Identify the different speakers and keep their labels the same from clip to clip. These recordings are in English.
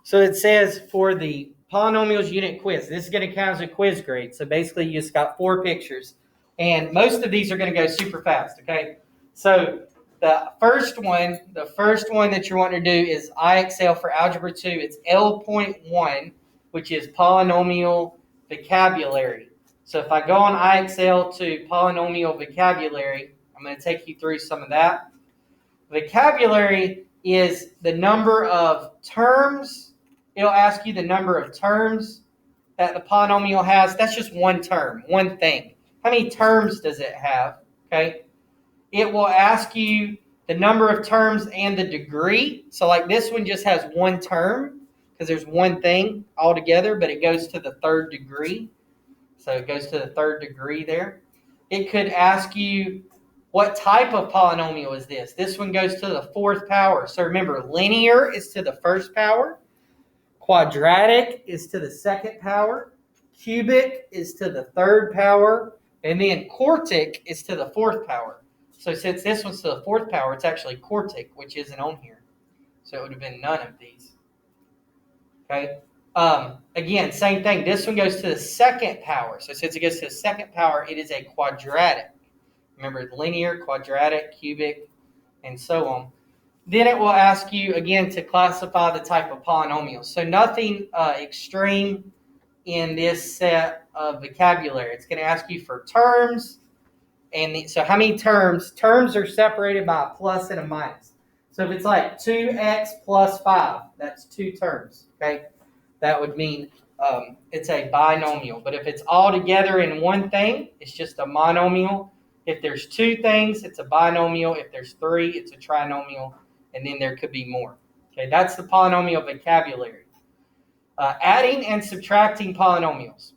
Speaker 1: So it says for the polynomials unit quiz, this is going to count as a quiz grade. So basically you just got 4 pictures. And most of these are going to go super fast, okay? So the first one that you're wanting to do is IXL for Algebra 2. It's L.1, which is polynomial vocabulary. So if I go on IXL to polynomial vocabulary, I'm going to take you through some of that. Vocabulary is the number of terms. It'll ask you the number of terms that the polynomial has. That's just one term, one thing. How many terms does it have? Okay. It will ask you the number of terms and the degree. So like this one just has one term because there's one thing altogether, but it goes to the 3rd degree. So it goes to the 3rd degree there. It could ask you, what type of polynomial is this? This one goes to the 4th power. So remember, linear is to the 1st power. Quadratic is to the 2nd power. Cubic is to the 3rd power. And then quartic is to the 4th power. So since this one's to the 4th power, it's actually quartic, which isn't on here. So it would have been none of these. Okay. Again, same thing. This one goes to the 2nd power. So since it goes to the 2nd power, it is a quadratic. Remember, linear, quadratic, cubic, and so on. Then it will ask you, again, to classify the type of polynomial. So nothing extreme in this set of vocabulary. It's going to ask you for terms. So how many terms? Terms are separated by a plus and a minus. So if it's like 2x plus 5, that's 2 terms. Okay, that would mean it's a binomial. But if it's all together in one thing, it's just a monomial. If there's 2 things, it's a binomial. If there's 3, it's a trinomial. And then there could be more. Okay, that's the polynomial vocabulary. Adding and subtracting polynomials.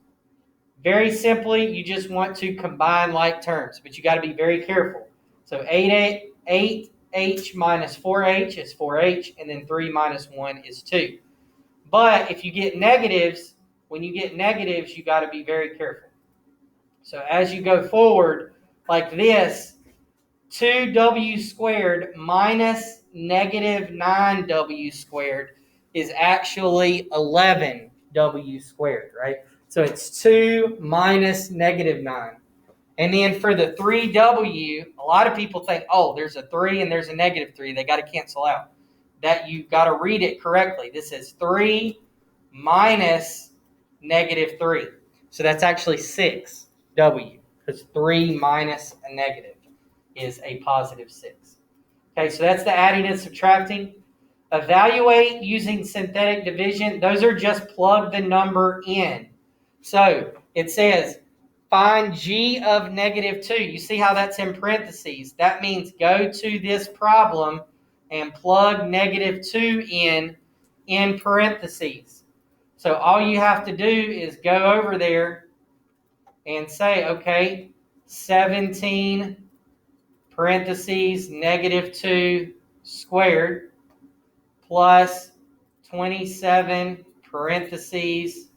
Speaker 1: Very simply, you just want to combine like terms, but you got to be very careful. So 8h minus 4h is 4h, and then 3 minus 1 is 2. But if you get negatives, when you get negatives, you got to be very careful. So as you go forward, like this, 2w squared minus negative 9w squared is actually 11w squared, right? So it's 2 minus negative 9. And then for the 3w, a lot of people think, oh, there's a 3 and there's a negative 3. They got to cancel out. That you got to read it correctly. This is 3 minus negative 3. So that's actually 6w, because 3 minus a negative is a positive 6. Okay, so that's the adding and subtracting. Evaluate using synthetic division. Those are just plug the number in. So it says find g of negative 2. You see how that's in parentheses. That means go to this problem and plug negative 2 in parentheses. So all you have to do is go over there and say, okay, 17 parentheses negative 2 squared plus 27 parentheses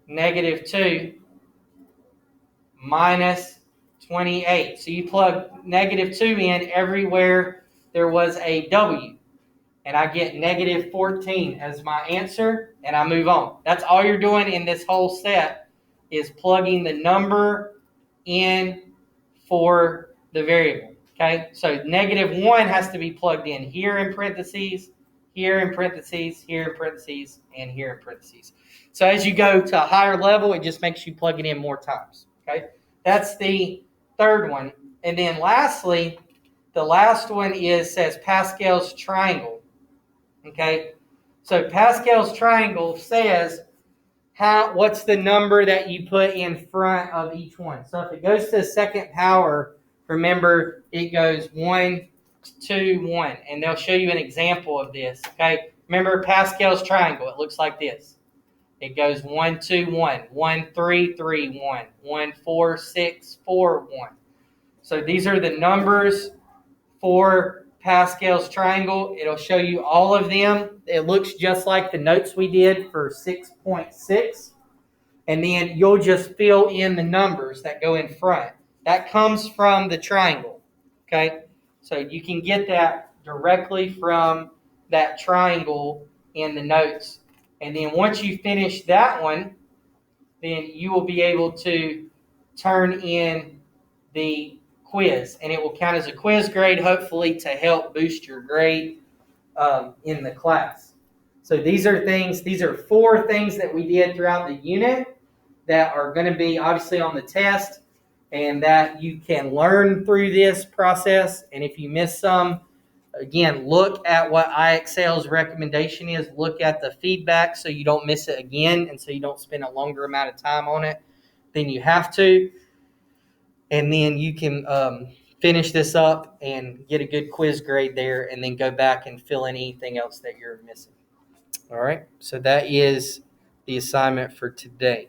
Speaker 1: negative 2 minus 28. So you plug negative 2 in everywhere there was a w. And I get negative 14 as my answer, and I move on. That's all you're doing in this whole set is plugging the number in for the variable. Okay, so negative 1 has to be plugged in here in parentheses, here in parentheses, here in parentheses, and here in parentheses. So as you go to a higher level, it just makes you plug it in more times. Okay, that's the third one. And then lastly, the last one says Pascal's triangle. Okay, so Pascal's triangle says what's the number that you put in front of each one. So if it goes to the 2nd power, remember it goes 1, 2, 1, and they'll show you an example of this. Okay, remember Pascal's triangle. It looks like this. It goes 1, 2, 1, 1, 3, 3, 1, 1, 4, 6, 4, 1. So these are the numbers for Pascal's triangle. It'll show you all of them. It looks just like the notes we did for 6.6. And then you'll just fill in the numbers that go in front. That comes from the triangle. Okay? So you can get that directly from that triangle in the notes. And then once you finish that one, then you will be able to turn in the quiz, and it will count as a quiz grade, hopefully to help boost your grade in the class. So these are 4 things that we did throughout the unit that are going to be obviously on the test, and that you can learn through this process. And if you miss some, again, look at what IXL's recommendation is. Look at the feedback so you don't miss it again, and so you don't spend a longer amount of time on it than you have to. And then you can finish this up and get a good quiz grade there, and then go back and fill in anything else that you're missing. All right, so that is the assignment for today.